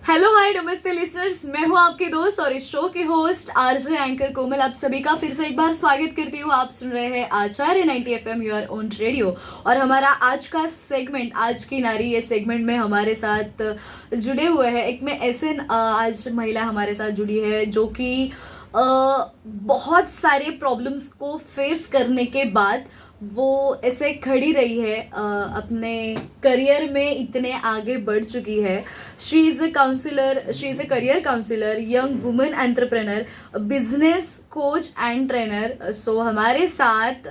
Hello hi नमस्ते listeners, मैं हूं आपके दोस्त और इस शो के होस्ट आरजे एंकर कोमल। आप सभी का फिर से एक बार स्वागत करती हूँ। आप सुन रहे हैं आचार्य 90 FM योर ओन रेडियो। और हमारा आज का सेगमेंट आज की नारी, ये सेगमेंट में हमारे साथ जुड़े हुए हैं एक में ऐसे आज महिला हमारे साथ जुड़ी है जो कि बहुत सारे प्रॉब्लम्स को फेस करने के बाद वो ऐसे खड़ी रही है, अपने करियर में इतने आगे बढ़ चुकी है। She is a career counsellor, young women entrepreneur, business coach and trainer. So हमारे साथ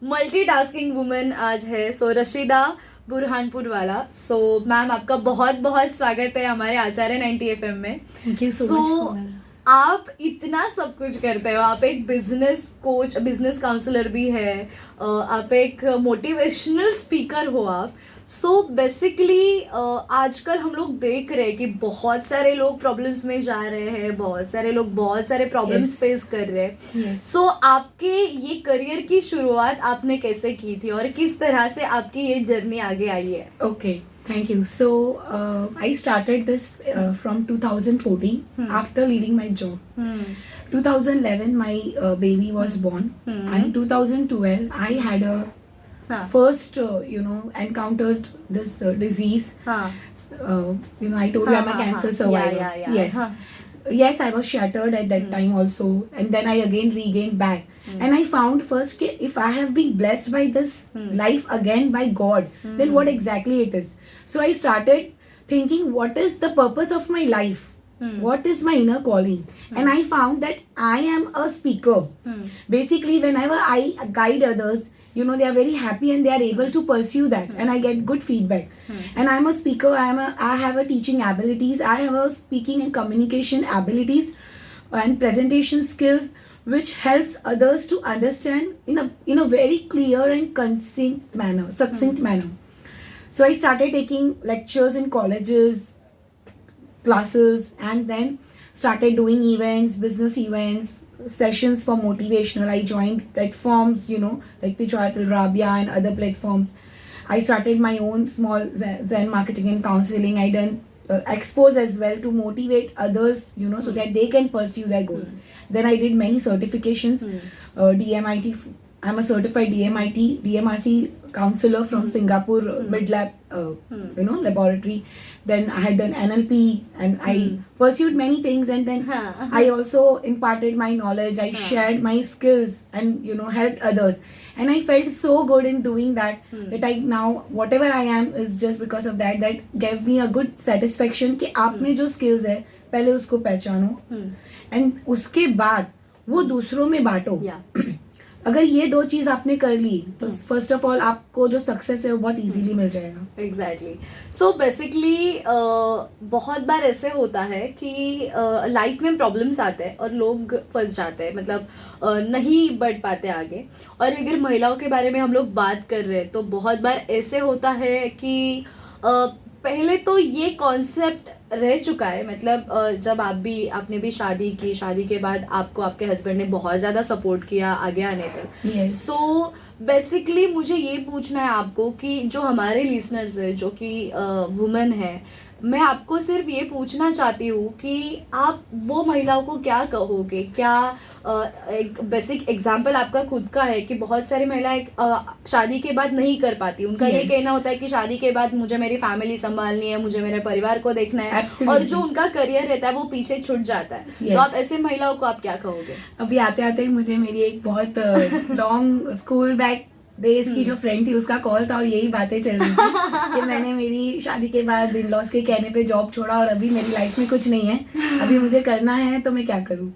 मल्टीटास्किंग वुमेन आज है, सो रशीदा बुरहानपुर वाला। सो मैम, आपका बहुत बहुत स्वागत है हमारे आचार्य 90 FM में। Thank you so much. आप इतना सब कुछ करते हो, आप एक बिजनेस कोच, बिजनेस काउंसलर भी है, आप एक मोटिवेशनल स्पीकर हो आप। सो बेसिकली आजकल हम लोग देख रहे हैं कि बहुत सारे लोग प्रॉब्लम्स में जा रहे हैं, बहुत सारे लोग बहुत सारे प्रॉब्लम्स फेस कर रहे हैं। सो आपके ये करियर की शुरुआत आपने कैसे की थी और किस तरह से आपकी ये जर्नी आगे आई है? Okay, thank you. So I started this from 2014 after leaving my job. 2011 my baby was born, and 2012 I had a first encountered this disease. I told you I'm a cancer survivor. Yes. Yes, I was shattered at that time also, and then I again regained back. And I found first that if I have been blessed by this life again by God, then what exactly it is. So I started thinking, what is the purpose of my life? What is my inner calling? And I found that I am a speaker. Basically, whenever I guide others, they are very happy and they are able to pursue that, and I get good feedback. And I'm a speaker. I have a teaching abilities. I have a speaking and communication abilities and presentation skills, which helps others to understand in a very clear and succinct manner. So I started taking lectures in colleges, classes, and then started doing events, business events, sessions for motivational. I joined platforms, like the Joyatul Rabia and other platforms. I started my own small Zen marketing and counseling. I done expos as well to motivate others, so that they can pursue their goals. Then I did many certifications, DMIT. I'm a certified DMRC counselor from Singapore Midlab, laboratory. Then I had done NLP, and I pursued many things. And then I also imparted my knowledge. I shared my skills and helped others. And I felt so good in doing that that I now whatever I am is just because of that. That gave me a good satisfaction कि आप में जो skills है पहले उसको पहचानो, and उसके बाद वो दूसरों में बांटो। अगर ये दो चीज आपने कर ली तो फर्स्ट ऑफ ऑल आपको जो सक्सेस है वो बहुत इजीली मिल जाएगा। एग्जैक्टली। सो बेसिकली बहुत बार ऐसे होता है कि लाइफ में प्रॉब्लम्स आते हैं और लोग फंस जाते हैं, मतलब नहीं बढ़ पाते आगे। और अगर महिलाओं के बारे में हम लोग बात कर रहे हैं तो बहुत बार ऐसे होता है कि पहले तो ये कॉन्सेप्ट रह चुका है, मतलब जब आपने भी शादी की, शादी के बाद आपको आपके हस्बैंड ने बहुत ज़्यादा सपोर्ट किया आगे आने तक। सो बेसिकली मुझे ये पूछना है आपको कि जो हमारे लिसनर्स है जो कि वुमेन है, मैं आपको सिर्फ ये पूछना चाहती हूँ कि आप वो महिलाओं को क्या कहोगे? क्या एक बेसिक एग्जाम्पल आपका खुद का है कि बहुत सारी महिलाएं शादी के बाद नहीं कर पाती, उनका ये कहना होता है कि शादी के बाद मुझे मेरी फैमिली संभालनी है, मुझे मेरे परिवार को देखना है, और जो उनका करियर रहता है वो पीछे छूट जाता है। तो आप ऐसे महिलाओं को आप क्या कहोगे? अभी आते आते मुझे मेरी एक बहुत लॉन्ग स्कूल बैक डेज की जो फ्रेंड थी उसका कॉल था, और यही बातें चल रही थी कि मैंने मेरी शादी के बाद इन लॉस के कहने पे जॉब छोड़ा और अभी मेरी लाइफ में कुछ नहीं है, अभी मुझे करना है तो मैं क्या करूं।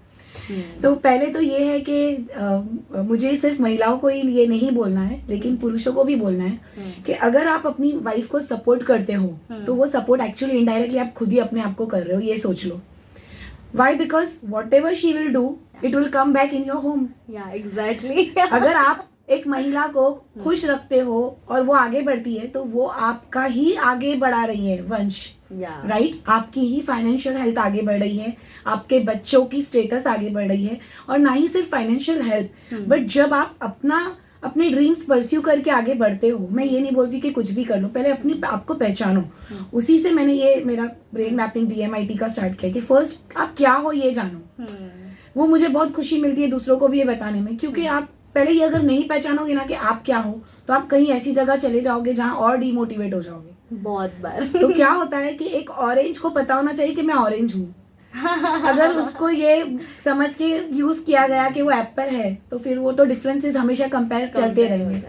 तो पहले तो ये है कि मुझे सिर्फ महिलाओं को ही ये नहीं बोलना है, लेकिन पुरुषों को भी बोलना है कि अगर आप अपनी वाइफ को सपोर्ट करते हो तो वो सपोर्ट एक्चुअली इनडायरेक्टली आप खुद ही अपने आप को कर रहे हो, ये सोच लो। Why? Because whatever she will do it will come back in your home. Exactly. अगर आप एक महिला को खुश रखते हो और वो आगे बढ़ती है तो वो आपका ही आगे बढ़ा रही है वंश, राइट? आपकी ही फाइनेंशियल हेल्थ आगे बढ़ रही है, आपके बच्चों की स्टेटस आगे बढ़ रही है, और ना ही सिर्फ फाइनेंशियल हेल्थ, बट जब आप अपने ड्रीम्स परस्यू करके आगे बढ़ते हो, मैं ये नहीं बोलती कि कुछ भी कर लो, पहले अपनी आपको पहचानो। उसी से मैंने ये मेरा ब्रेन मैपिंग DMIT का स्टार्ट किया कि फर्स्ट आप क्या हो ये जानो। वो मुझे बहुत खुशी मिलती है दूसरों को भी ये बताने में, क्योंकि आप पहले ये अगर नहीं पहचानोगे ना कि आप क्या हो, तो आप कहीं ऐसी जगह चले जाओगे जहाँ और डिमोटिवेट हो जाओगे बहुत बार। तो क्या होता है कि एक ऑरेंज को पता होना चाहिए कि मैं ऑरेंज हूँ। अगर उसको ये समझ के यूज किया गया कि वो एप्पल है, तो फिर वो तो डिफरेंसेस हमेशा कंपेयर चलते रहेंगे।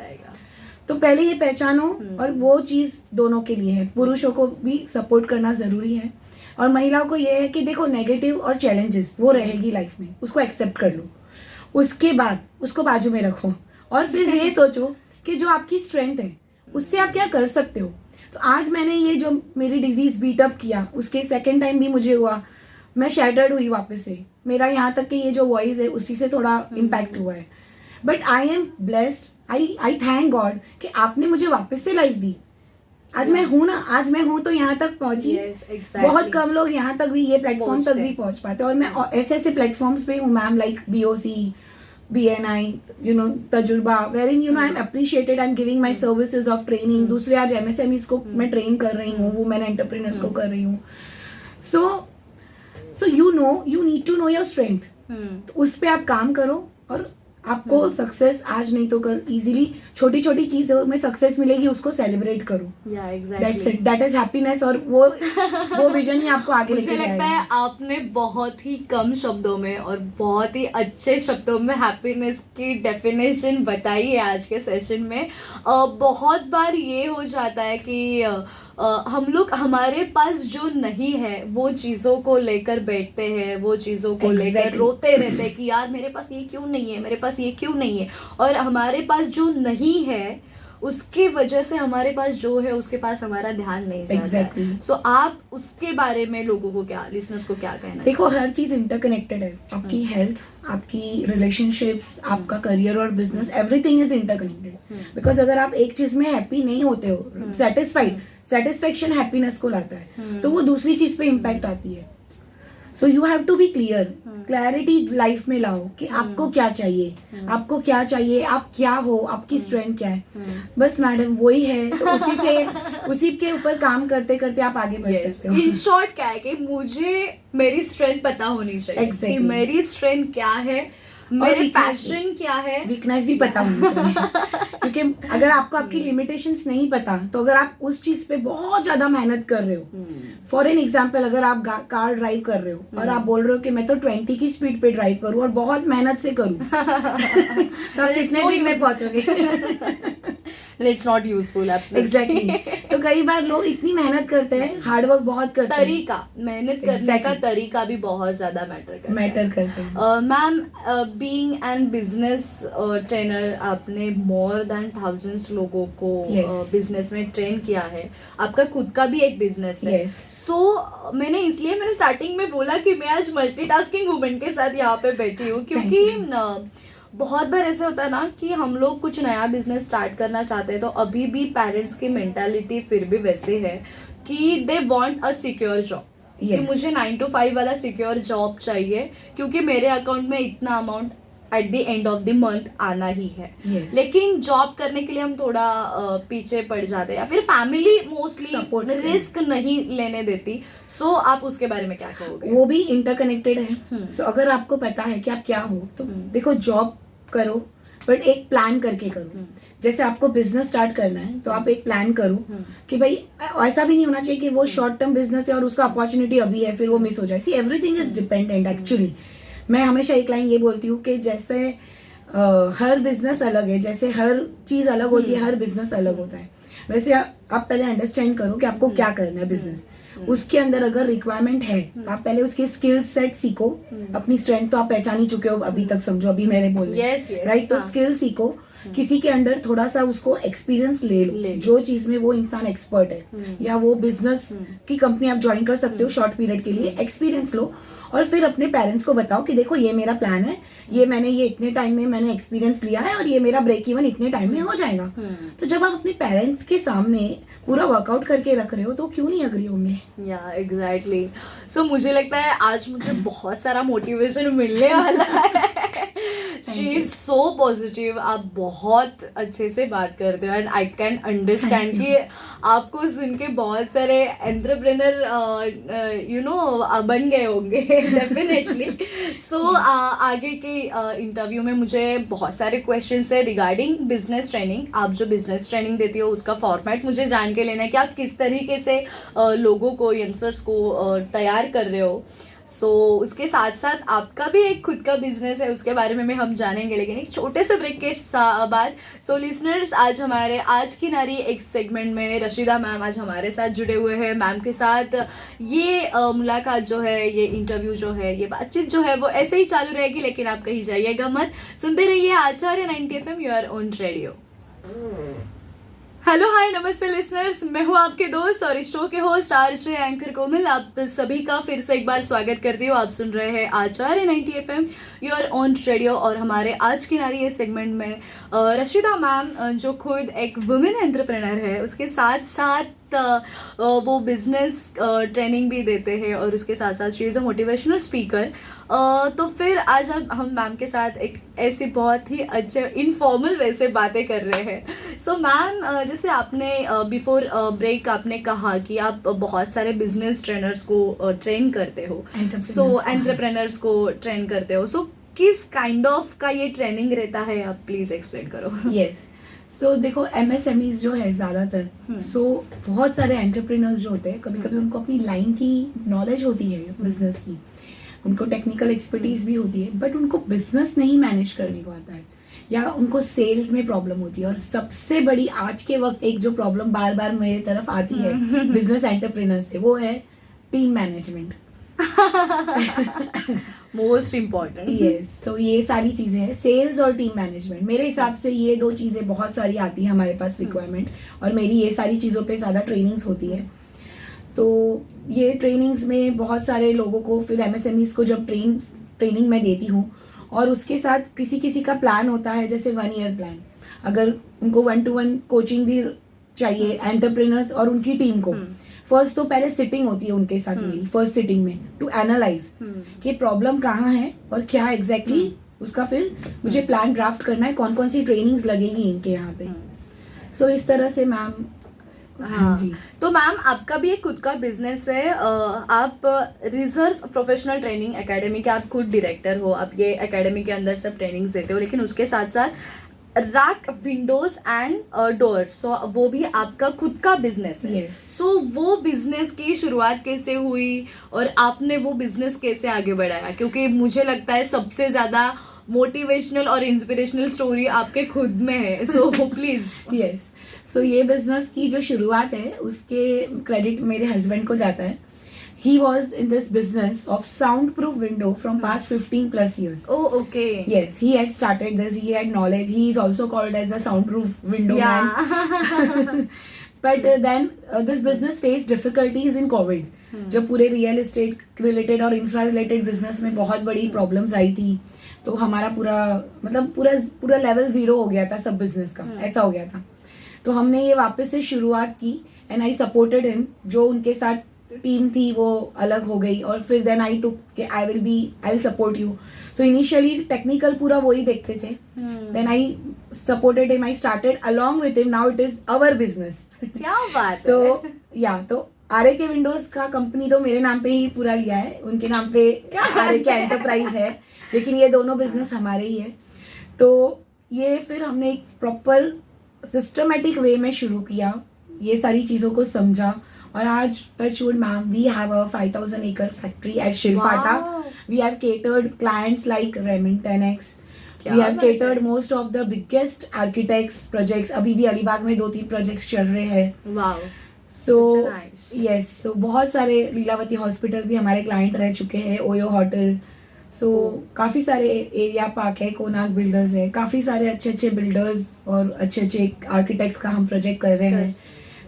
तो पहले ये पहचानो, और वो चीज दोनों के लिए है, पुरुषों को भी सपोर्ट करना जरूरी है और महिलाओं को ये है कि देखो नेगेटिव और चैलेंजेस वो रहेगी लाइफ में, उसको एक्सेप्ट कर लो, उसके बाद उसको बाजू में रखो और फिर ये सोचो कि जो आपकी स्ट्रेंथ है उससे आप क्या कर सकते हो। तो आज मैंने ये जो मेरी डिजीज बीटअप किया, उसके सेकेंड टाइम भी मुझे हुआ, मैं शैटर्ड हुई वापस से, मेरा यहाँ तक कि ये जो वॉइस है उसी से थोड़ा इम्पैक्ट हुआ है, but I am blessed, I thank God कि आपने मुझे वापस से लाइफ दी। आज मैं हूँ ना, आज मैं हूँ तो यहाँ तक पहुंची। बहुत कम लोग यहाँ तक भी, ये प्लेटफॉर्म तक भी पहुंच पाते, और मैं ऐसे ऐसे प्लेटफॉर्म्स पे हूँ मैम, लाइक BOC, BNI, तजुर्बा, wearing I am appreciated, I am giving my services of training. दूसरे आज MSMEs को मैं ट्रेन कर रही हूँ, वुमेन एंटरप्रेन्योर्स को कर रही हूँ। So you need to know your strength, तो उस पे आप काम करो और आपको सक्सेस आज नहीं तो कल इजीली, छोटी छोटी चीजों में सक्सेस मिलेगी, उसको सेलिब्रेट करो। That's it, that is happiness, और वो विजन ही आपको आगे लेके जाएगा। मुझे लगता है आपने बहुत ही कम शब्दों में और बहुत ही अच्छे शब्दों में हैप्पीनेस की डेफिनेशन बताई है आज के सेशन में। बहुत बार ये हो जाता है कि हम लोग हमारे पास जो नहीं है वो चीजों को लेकर बैठते हैं, वो चीजों को लेकर रोते रहते हैं कि यार मेरे पास ये क्यों नहीं है, मेरे पास ये क्यों नहीं है। और हमारे पास जो नहीं है उसकी वजह से हमारे पास जो है उसके पास हमारा ध्यान नहीं जाता है। सो आप उसके बारे में लोगों को क्या, लिसनर्स को क्या कहना? देखो, हर चीज इंटरकनेक्टेड है, आपकी हेल्थ, आपकी रिलेशनशिप्स, आपका करियर और business, everything is interconnected. Because अगर आप एक चीज में हैप्पी नहीं होते हो, सेटिस्फैक्शन हैप्पीनेस को लाता है, तो वो दूसरी चीज पे इम्पैक्ट आती है। So you have to be clear, clarity life में लाओ कि आपको क्या चाहिए, आपको क्या चाहिए, आप क्या हो, आपकी स्ट्रेंथ क्या है। बस मैडम वही है, तो उसी के ऊपर काम करते करते आप आगे बढ़ सकते हो। इन शॉर्ट क्या है कि मुझे मेरी स्ट्रेंथ पता होनी चाहिए कि मेरी स्ट्रेंथ क्या है, मेरे पैशन क्या है, वीकनेस भी पता होनी चाहिए। क्योंकि अगर आपको आपकी लिमिटेशंस नहीं पता, तो अगर आप उस चीज पे बहुत ज्यादा मेहनत कर रहे हो, फॉर एन एग्जाम्पल, अगर आप कार ड्राइव कर रहे हो और आप बोल रहे हो कि मैं तो 20 की स्पीड पे ड्राइव करूं और बहुत मेहनत से करूं, तो आप कितने दिन में पहुंचोगे? It's not useful, absolutely. Exactly. तो कई बार लोग इतनी मेहनत करते हैं, हार्डवर्क बहुत करते हैं, तरीका, मेहनत करने का तरीका भी बहुत ज्यादा मैटर करते हैं। Ma'am, being an business trainer, आपने मोर देन थाउजेंड्स लोगों को बिजनेस में ट्रेन किया है, आपका खुद का भी एक बिजनेस है। सो मैंने स्टार्टिंग में बोला कि मैं आज मल्टीटास्किंग वुमेन के साथ यहाँ पे बैठी हूँ, क्योंकि बहुत बार ऐसे होता है ना कि हम लोग कुछ नया बिजनेस स्टार्ट करना चाहते हैं, तो अभी भी पेरेंट्स की मेंटालिटी फिर भी वैसे है कि they want a secure job, कि मुझे 9 to 5 वाला सिक्योर जॉब चाहिए, क्योंकि मेरे अकाउंट में इतना amount at the end of the month आना ही है। लेकिन जॉब करने के लिए हम थोड़ा पीछे पड़ जाते हैं, या फिर फैमिली मोस्टली रिस्क नहीं लेने देती। सो आप उसके बारे में क्या कहोगे? वो भी इंटरकनेक्टेड है। सो अगर आपको पता है कि आप क्या हो, तो देखो जॉब करो, बट एक प्लान करके करो। जैसे आपको बिजनेस स्टार्ट करना है, तो आप एक प्लान करो कि भाई ऐसा भी नहीं होना चाहिए कि वो शॉर्ट टर्म बिजनेस है और उसका अपॉर्चुनिटी अभी है फिर वो मिस हो जाए। See everything is dependent actually. मैं हमेशा एक लाइन ये बोलती हूँ कि जैसे हर बिजनेस अलग है, जैसे हर चीज अलग होती है, हर बिजनेस अलग होता है, वैसे आप पहले अंडरस्टैंड करो कि आपको क्या करना है बिजनेस। उसके अंदर अगर रिक्वायरमेंट है, तो आप पहले उसके स्किल सेट सीखो। अपनी स्ट्रेंथ तो आप पहचान ही चुके हो अभी तक, समझो अभी मेरे बोलने, राइट? तो स्किल सीखो, किसी के अंडर थोड़ा सा उसको एक्सपीरियंस ले लो, जो चीज में वो इंसान एक्सपर्ट है, या वो बिजनेस की कंपनी आप ज्वाइन कर सकते हो शॉर्ट पीरियड के लिए, एक्सपीरियंस लो, और फिर अपने पेरेंट्स को बताओ कि देखो ये मेरा प्लान है, ये इतने टाइम में मैंने एक्सपीरियंस लिया है, और ये मेरा ब्रेक इवन इतने टाइम में हो जाएगा। तो जब आप अपने पेरेंट्स के सामने पूरा वर्कआउट करके रख रहे हो, तो क्यों नहीं अग्री होंगे? या एग्जैक्टली। सो मुझे लगता है आज मुझे बहुत सारा मोटिवेशन मिलने वाला है। She is so positive. आप बहुत अच्छे से बात करते हो एंड आई कैन अंडरस्टैंड कि आपको सुन के बहुत सारे एंटरप्रेनर बन गए होंगे डेफिनेटली. सो आगे के इंटरव्यू में मुझे बहुत सारे क्वेश्चंस है रिगार्डिंग बिजनेस ट्रेनिंग. आप जो बिजनेस ट्रेनिंग देती हो उसका फॉर्मेट मुझे जान के लेना है कि आप किस तरीके से लोगों को, यंगस्टर्स को तैयार कर रहे हो. सो उसके साथ साथ आपका भी एक खुद का बिजनेस है, उसके बारे में हम जानेंगे, लेकिन एक छोटे से ब्रेक के बाद. सो लिसनर्स, आज हमारे आज की नारी एक सेगमेंट में रशीदा मैम आज हमारे साथ जुड़े हुए हैं. मैम के साथ ये मुलाकात जो है, ये इंटरव्यू जो है, ये बातचीत जो है वो ऐसे ही चालू रहेगी, लेकिन आप कहीं जाइएगा मत. सुनते रहिए आचार्य 90 FM your own radio. Hello hi नमस्ते लिसनर्स, मैं हूँ आपके दोस्त और इस शो के होस्ट आरजे एंकर कोमल. आप सभी का फिर से एक बार स्वागत करती हूँ. आप सुन रहे हैं आचार्य 90 FM योर ओन रेडियो और हमारे आज की नारी ये सेगमेंट में रशीदा मैम जो खुद एक वुमेन एंटरप्रेनर है, उसके साथ साथ वो बिजनेस ट्रेनिंग भी देते हैं और उसके साथ साथ she is a motivational speaker. तो फिर आज हम मैम के साथ एक ऐसी बहुत ही अच्छे इनफॉर्मल वे से बातें कर रहे हैं. सो मैम, जैसे आपने बिफोर ब्रेक आपने कहा कि आप बहुत सारे बिजनेस ट्रेनर्स को ट्रेन करते हो, सो एंटरप्रेनर्स को ट्रेन करते हो. सो किस काइंड ऑफ का ये ट्रेनिंग रहता है, आप प्लीज एक्सप्लेन करो. यस, सो देखो MSMEs जो है ज़्यादातर, सो बहुत सारे एंटरप्रेन्योर्स जो होते हैं, कभी कभी उनको अपनी लाइन की नॉलेज होती है बिजनेस की, उनको टेक्निकल एक्सपर्टीज भी होती है, बट उनको बिजनेस नहीं मैनेज करने को आता है, या उनको सेल्स में प्रॉब्लम होती है. और सबसे बड़ी आज के वक्त एक जो प्रॉब्लम बार बार मेरे तरफ आती है बिजनेस एंटरप्रेन्योर से, वो है team management. Most important. Yes, तो ये सारी चीजें हैं, सेल्स और टीम मैनेजमेंट. मेरे हिसाब से ये दो चीजें बहुत सारी आती है हमारे पास रिक्वायरमेंट, और मेरी ये सारी चीजों पे ज्यादा ट्रेनिंग्स होती है. तो ये ट्रेनिंग्स में बहुत सारे लोगों को, फिर MSMEs को जब ट्रेनिंग मैं देती हूँ, और उसके साथ किसी किसी का प्लान होता है, जैसे 1 ईयर प्लान. अगर उनको 1-to-1 कोचिंग भी चाहिए एंटरप्रेन्योर्स और उनकी टीम को, फर्स्ट तो पहले सिटिंग होती है उनके साथ मेरी, फर्स्ट सिटिंग में टू एनालाइज कि प्रॉब्लम कहाँ है और क्या एग्जैक्टली उसका फिर मुझे प्लान ड्राफ्ट करना है, कौन कौन सी ट्रेनिंग्स लगेगी इनके यहाँ पे. सो इस तरह से मैम. हाँ जी. तो मैम, आपका भी एक खुद का बिजनेस है. आप रिजर्व प्रोफेशनल ट्रेनिंग एकेडमी के आप खुद डायरेक्टर हो. आप ये एकेडमी के अंदर सब ट्रेनिंग्स देते हो, लेकिन उसके साथ साथ रैक विंडोज एंड डोर्स, सो वो भी आपका खुद का बिजनेस है. Yes. सो वो बिजनेस की शुरुआत कैसे हुई और आपने वो बिजनेस कैसे आगे बढ़ाया? क्योंकि मुझे लगता है सबसे ज्यादा मोटिवेशनल और इंस्पिरेशनल स्टोरी आपके खुद में है. So please. यस, सो ये बिजनेस की जो शुरुआत है उसके क्रेडिट मेरे हस्बैंड को जाता है. He was in this business of soundproof window from past 15+ years. Oh, okay. Yes, he had started this. He had knowledge. He is also called as a soundproof window man. But then this business faced difficulties in COVID. जब पूरे real estate related और infra related business में बहुत बड़ी problems आई थी, तो हमारा पूरा लेवल 0 हो गया था सब बिजनेस का, ऐसा हो गया था. तो हमने ये वापस से शुरुआत की एंड आई सपोर्टेड हिम. जो उनके साथ टीम थी वो अलग हो गई, और फिर then I took I will support you. So initially technical पूरा वही देखते थे, then I supported him, I started along with him. Now it is our business. क्या बात तो है. या तो RAK विंडोज का कंपनी तो मेरे नाम पे ही पूरा लिया है, उनके नाम पे RAK एंटरप्राइज है, लेकिन ये दोनों बिजनेस हमारे ही है. तो ये फिर हमने एक प्रॉपर सिस्टमेटिक वे में शुरू किया, ये सारी चीज़ों को समझा, और आज touchwood ma'am we have a 5,000 acre factory at Shilphata. We have catered clients like Raymond 10X. We have catered most of the biggest architects projects. अभी भी अलीबाग में 2-3 प्रोजेक्ट्स चल रहे हैं. वाओ. सो यस, सो बहुत सारे लीलावती हॉस्पिटल भी हमारे क्लाइंट रह चुके हैं, ओयो होटल. सो काफ़ी सारे एरिया पार्क है, कोनाक बिल्डर्स है, काफ़ी सारे अच्छे अच्छे बिल्डर्स और अच्छे अच्छे आर्किटेक्ट्स का हम प्रोजेक्ट कर रहे हैं.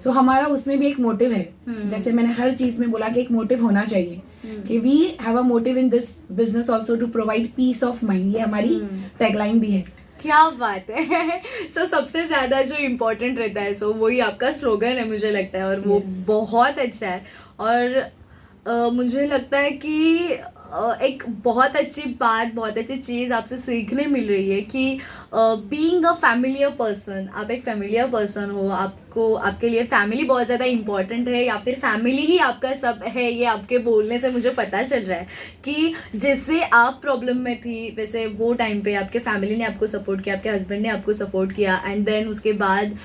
सो हमारा उसमें भी एक मोटिव है, जैसे मैंने हर चीज में बोला कि एक मोटिव होना चाहिए, कि we have a motive in this business also to provide peace of mind. ये हमारी टैगलाइन भी है. क्या बात है. सो सबसे ज्यादा जो इम्पोर्टेंट रहता है, सो वही आपका स्लोगन है मुझे लगता है, और वो बहुत अच्छा है. और मुझे लगता है कि एक बहुत अच्छी बात, बहुत अच्छी चीज़ आपसे सीखने मिल रही है कि बीइंग अ फैमिलियर पर्सन, आप एक फैमिलियर पर्सन हो, आपको आपके लिए फैमिली बहुत ज़्यादा इंपॉर्टेंट है, या फिर फैमिली ही आपका सब है। ये आपके बोलने से मुझे पता चल रहा है कि जैसे आप प्रॉब्लम में थी वैसे वो टाइम पे आपके फैमिली ने आपको सपोर्ट किया, आपके हस्बैंड ने आपको सपोर्ट किया, एंड देन उसके बाद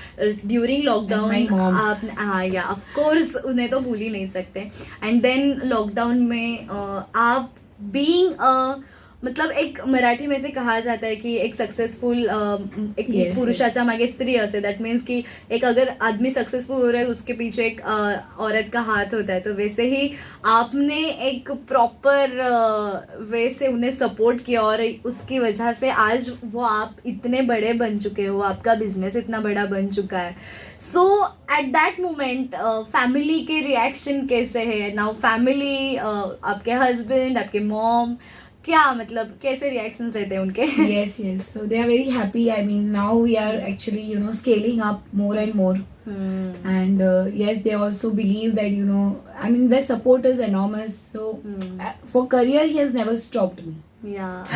during And my lockdown mom. आपने, हाँ या ऑफ कोर्स उन्हें तो भूल ही नहीं सकते। एंड देन लॉकडाउन में आप बीइंग मतलब एक मराठी में से कहा जाता है कि एक सक्सेसफुल एक Yes, पुरुषाच्या मागे स्त्री असे, दैट मीन्स कि एक अगर आदमी सक्सेसफुल हो रहा है उसके पीछे एक औरत का हाथ होता है। तो वैसे ही आपने एक प्रॉपर वे से उन्हें सपोर्ट किया और उसकी वजह से आज वो आप इतने बड़े बन चुके हो, आपका बिजनेस इतना बड़ा बन चुका है। सो एट दैट मोमेंट फैमिली के रिएक्शन कैसे है नाउ? फैमिली, आपके हस्बैंड, आपके मॉम, क्या मतलब कैसे रिएक्शंस रहते हैं उनके? Yes, yes. So they are very happy. I mean, now we are actually, scaling up more and more. And yes, they also believe that, I mean, their support is enormous. So for career, he has never stopped me. Yeah.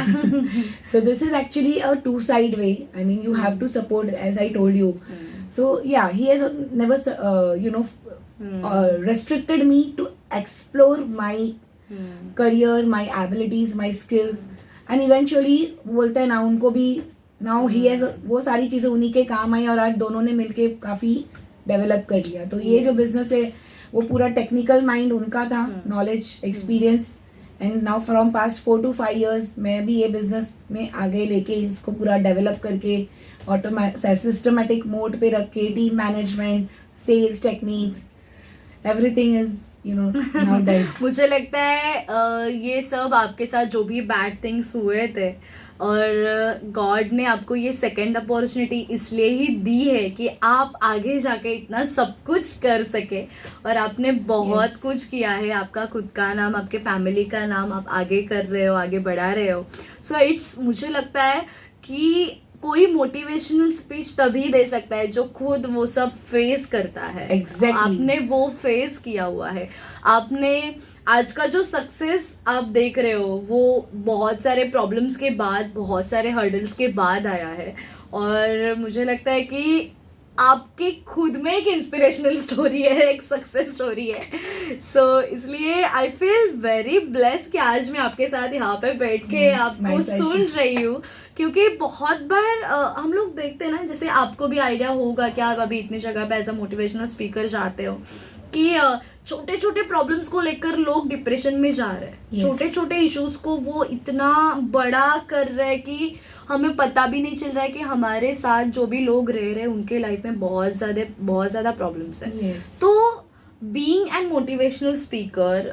So this is actually a two-side way. I mean, you have to support, as I told you. So yeah, he has never, restricted me to explore my career, my abilities, my skills. And eventually बोलते हैं ना, उनको भी now he has, वो सारी चीज़ें उन्हीं के काम आई और आज दोनों ने मिलके काफ़ी डेवलप कर लिया। तो ये जो बिजनेस है वो पूरा टेक्निकल माइंड उनका था, knowledge, experience, and now from past 4 to 5 years मैं भी ये बिजनेस में आगे लेके इसको पूरा डेवलप करके सिस्टमेटिक मोड पे रख के team management, sales techniques, everything is now done. मुझे लगता है ये सब आपके साथ जो भी बैड थिंग्स हुए थे और गॉड ने आपको ये सेकंड अपॉर्चुनिटी इसलिए ही दी है कि आप आगे जाके इतना सब कुछ कर सके, और आपने बहुत Yes. कुछ किया है। आपका खुद का नाम, आपके फैमिली का नाम आप आगे कर रहे हो, आगे बढ़ा रहे हो। सो इट्स, मुझे लगता है कि कोई मोटिवेशनल स्पीच तभी दे सकता है जो खुद वो सब फेस करता है। Exactly. आपने वो फेस किया हुआ है। आपने आज का जो सक्सेस आप देख रहे हो वो बहुत सारे प्रॉब्लम्स के बाद, बहुत सारे हर्डल्स के बाद आया है, और मुझे लगता है कि आपके खुद में एक इंस्पिरेशनल स्टोरी है, एक सक्सेस स्टोरी है। सो इसलिए आई फील वेरी ब्लेस्ड कि आज मैं आपके साथ यहाँ पे बैठ के आपको my pleasure. सुन रही हूँ, क्योंकि बहुत बार हम लोग देखते हैं ना, जैसे आपको भी आइडिया होगा कि आप अभी इतनी जगह पे एज अ मोटिवेशनल स्पीकर जाते हो कि छोटे छोटे प्रॉब्लम्स को लेकर लोग डिप्रेशन में जा रहे हैं। Yes. छोटे छोटे इश्यूज को वो इतना बड़ा कर रहे हैं कि हमें पता भी नहीं चल रहा है कि हमारे साथ जो भी लोग रह रहे हैं उनके लाइफ में बहुत ज्यादा प्रॉब्लम्स है। Yes. तो being an motivational speaker,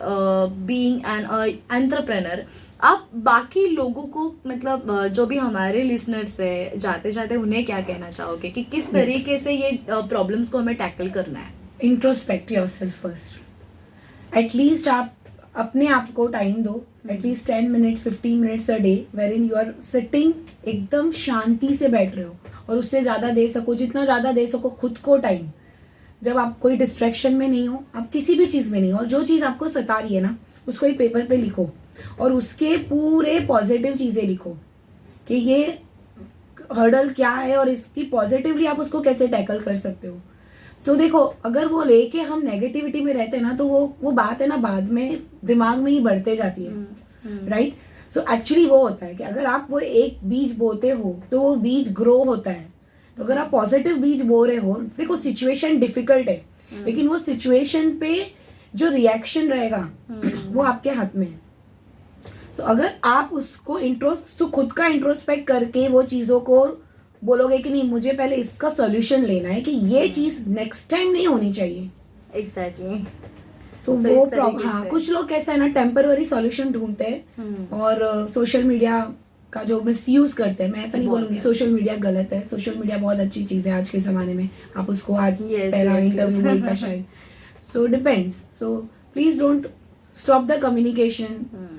being an entrepreneur, आप बाकी लोगों को मतलब जो भी हमारे लिसनर्स है जाते जाते उन्हें क्या कहना चाहोगे कि किस तरीके से ये प्रॉब्लम्स को हमें टैकल करना है? Introspect yourself first. एटलीस्ट आप अपने आप को टाइम दो, at least 10 minutes 15 minutes a day where in you are sitting, एकदम शांति से बैठ रहे हो, और उससे ज़्यादा दे सको, जितना ज़्यादा दे सको खुद को टाइम। जब आप कोई डिस्ट्रैक्शन में नहीं हो, आप किसी भी चीज़ में नहीं हो, और जो चीज़ आपको सता रही है ना उसको एक पेपर पे लिखो और उसके पूरे पॉजिटिव चीज़ें लिखो कि ये हर्डल क्या है और इसकी पॉजिटिवली आप उसको कैसे टैकल कर सकते हो। सो देखो, अगर वो लेके हम नेगेटिविटी में रहते हैं ना तो वो बात है ना बाद में दिमाग में ही बढ़ते जाती है, राइट? सो एक्चुअली वो होता है कि अगर आप वो एक बीज बोते हो तो वो बीज ग्रो होता है। तो अगर आप पॉजिटिव बीज बो रहे हो, देखो सिचुएशन डिफिकल्ट है, लेकिन वो सिचुएशन पे जो रिएक्शन रहेगा वो आपके हाथ में है। सो अगर आप उसको खुद का इंट्रोस्पेक्ट करके वो चीज़ों को बोलोगे कि नहीं, मुझे पहले इसका सॉल्यूशन लेना है कि ये चीज़ नेक्स्ट टाइम नहीं होनी चाहिए। एग्जैक्टली। तो So, वो इस तरीके हाँ, से। कुछ लोग कैसा है ना टेम्पररी सॉल्यूशन ढूंढते हैं और सोशल मीडिया का जो मिसयूज करते हैं। मैं ऐसा नहीं बहुत बोलूंगी है। सोशल मीडिया गलत है, सोशल मीडिया बहुत अच्छी चीज़ है आज के ज़माने में। आप उसको आज Yes, पहला yes, इंटरव्यू yes. वही था शायद। So depends. So please don't stop the communication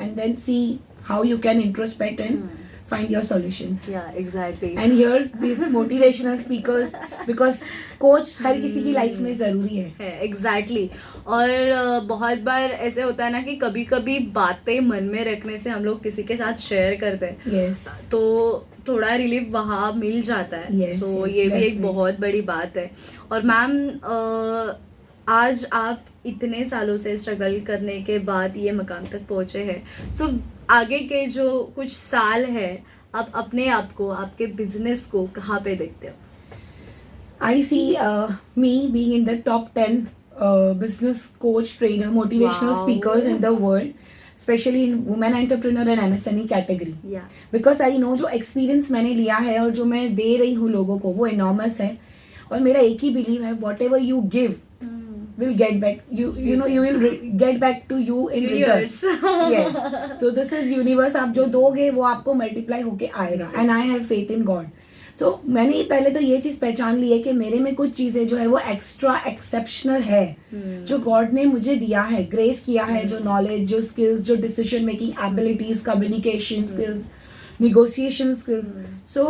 and then see how you can introspect and find your solution. Yeah, exactly. And here these motivational speakers, because coach हर किसी की life में जरूरी है. Exactly और बहुत बार ऐसे होता है ना कि कभी कभी बातें मन में रखने से हम लोग किसी के साथ शेयर करते हैं Yes. तो थोड़ा रिलीफ वहाँ मिल जाता है. Yes, सो yes, ये भी एक definitely. बहुत बड़ी बात है. और मैम आज आप इतने सालों से स्ट्रगल करने के बाद ये मकाम तक पहुंचे हैं. सो आगे के जो कुछ साल है आप अपने आप को, आपके बिजनेस को कहाँ पे देखते हो? I see me being in the top 10 business coach, trainer, motivational Wow. speakers in the world, especially in women entrepreneur and MSME category. Yeah. Because I know जो experience मैंने लिया है और जो मैं दे रही हूँ लोगों को वो enormous है. और मेरा एक ही belief है, whatever you give will get back. You know you will get back to you in return. Universe. Yes. So this is universe. आप जो दोगे वो आपको multiply होके आएगा. And I have faith in God. So मैंने पहले तो ये चीज पहचान ली है कि मेरे में कुछ चीजें जो है वो एक्स्ट्रा एक्सेप्शनल है जो गॉड ने मुझे दिया है, ग्रेस किया है, जो नॉलेज, जो स्किल्स, जो decision making abilities, communication skills, negotiation skills. So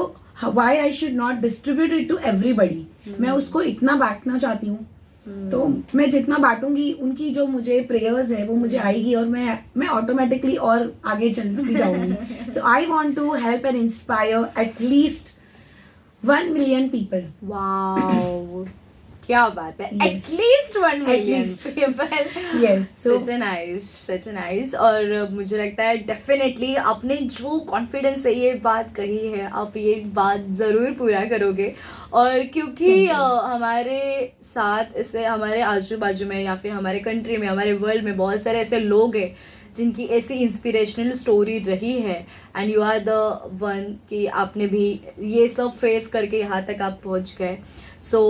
why I should not distribute it to everybody. मैं उसको इतना बांटना चाहती हूँ. तो मैं जितना बांटूंगी उनकी जो मुझे प्रेयर्स है वो मुझे आएगी और मैं ऑटोमेटिकली और आगे चलती जाऊंगी. So I want to help and inspire at least 1 million people. Wow. क्या बात है. Yes. At least 1 million least. people. Yes. So such a nice. और मुझे लगता है डेफिनेटली आपने जो कॉन्फिडेंस से ये बात कही है आप ये बात जरूर पूरा करोगे. और क्योंकि हमारे साथ ऐसे हमारे आजू बाजू में या फिर हमारे कंट्री में, हमारे वर्ल्ड में बहुत सारे ऐसे लोग हैं जिनकी ऐसी इंस्पिरेशनल स्टोरी रही है and you are the one कि आपने भी ये सब फेस करके यहाँ तक आप पहुँच गए. सो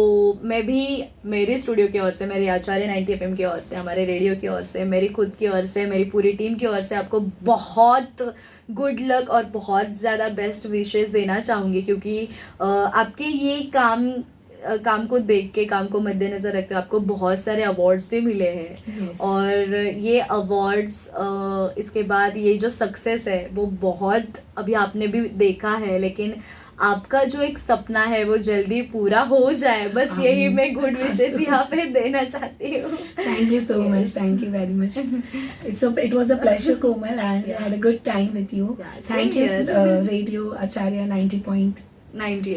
मैं भी मेरी स्टूडियो की ओर से, मेरे आचार्य 90 FM की ओर से, हमारे रेडियो की ओर से, मेरी खुद की ओर से, मेरी पूरी टीम की ओर से आपको बहुत गुड लक और बहुत ज़्यादा बेस्ट विशेस देना चाहूँगी क्योंकि आपके ये काम को देख के, काम को मद्देनजर रख के आपको बहुत सारे अवार्ड्स भी मिले हैं. Yes. और ये अवार्ड्स इसके बाद ये जो सक्सेस है वो बहुत अभी आपने भी देखा है, लेकिन आपका जो एक सपना है वो जल्दी पूरा हो जाए, बस यही मैं गुड विशेस यहाँ पे देना चाहती हूँ. thank you so much. Thank you very much. It was a pleasure, Komal, and I had a good time with you. Yeah, same Thank you, here. Radio Acharya 90 FM. 90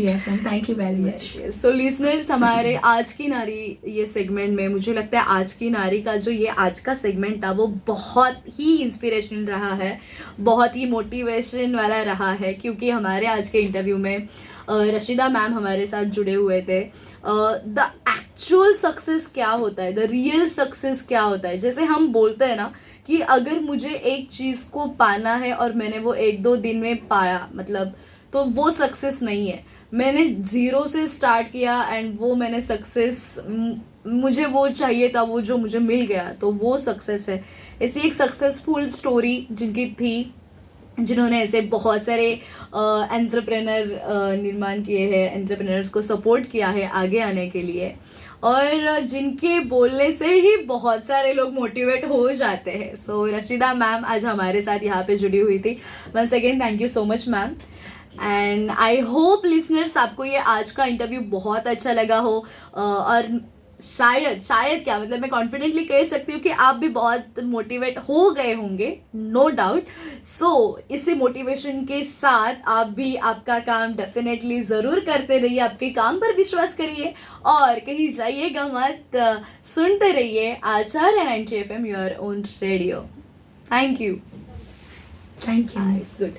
FM. Thank you very much. So listeners, हमारे आज की नारी ये segment में मुझे लगता है आज की नारी का जो ये आज का सेगमेंट था वो बहुत ही इंस्पिरेशनल रहा है, बहुत ही मोटिवेशन वाला रहा है क्योंकि हमारे आज के इंटरव्यू में रशीदा मैम हमारे साथ जुड़े हुए थे. द एक्चुअल सक्सेस क्या होता है, द रियल सक्सेस क्या होता है. जैसे हम बोलते हैं ना कि अगर मुझे एक चीज़ को पाना है और मैंने वो 1-2 दिन में पाया, मतलब तो वो सक्सेस नहीं है. मैंने 0 से स्टार्ट किया एंड वो मैंने सक्सेस, मुझे वो चाहिए था, वो जो मुझे मिल गया, तो वो सक्सेस है. ऐसी एक सक्सेसफुल स्टोरी जिनकी थी, जिन्होंने ऐसे बहुत सारे एंटरप्रेनर निर्माण किए हैं, एंटरप्रेनर्स को सपोर्ट किया है आगे आने के लिए, और जिनके बोलने से ही बहुत सारे लोग मोटिवेट हो जाते हैं. सो रशीदा मैम आज हमारे साथ यहाँ पे जुड़ी हुई थी. Once again thank you so much ma'am. And I hope listeners आपको ये आज का इंटरव्यू बहुत अच्छा लगा हो, और शायद क्या मतलब मैं कॉन्फिडेंटली कह सकती हूँ कि आप भी बहुत मोटिवेट हो गए होंगे, नो डाउट. सो इसी मोटिवेशन के साथ आप भी आपका काम डेफिनेटली ज़रूर करते रहिए, आपके काम पर विश्वास करिए और कहीं जाइएगा मत. सुनते रहिए आचार्य 90 FM, your own radio. Thank you. Thank you. It's good.